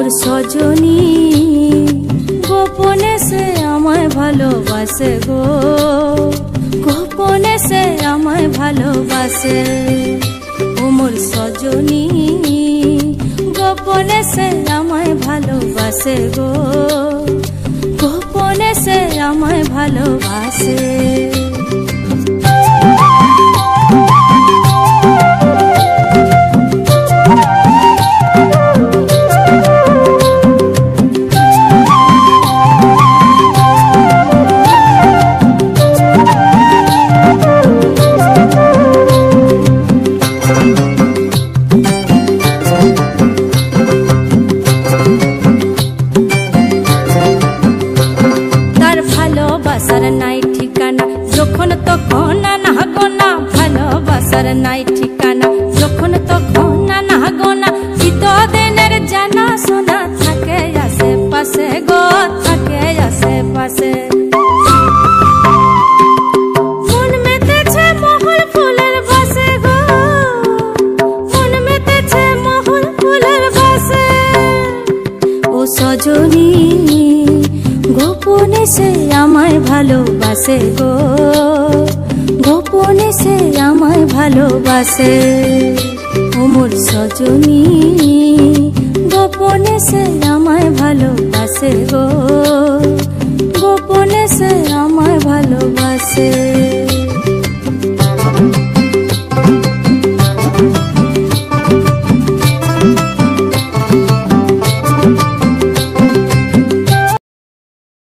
মোর সজনী গোপনে সে আমায় ভালোবাসে গো, গোপনে সে আমায় ভালোবাসে। ও মোর সজনী গোপনে সে আমায় ভালোবাসে গো, গোপনে সে আমায় ভালোবাসে। ভালোবাসার নাই ঠিকানা যখন তখন না গোনা, ভালোবাসার নাই ঠিকানা যখন তখন না গোনা। চিতদিনের জানা শোনা থাকে আশেপাশে গো, থাকে আশেপাশে। মন মেতেছে মহুল ফুলের বাসে গো, মন মেতেছে মহুল ফুলের বাসে। ও সজনী গোপনে সে আমায় ভালোবাসে গো, গোপনে সে আমায় ভালোবাসে। ও মোর সজনী গোপনে সে আমায় ভালোবাসে।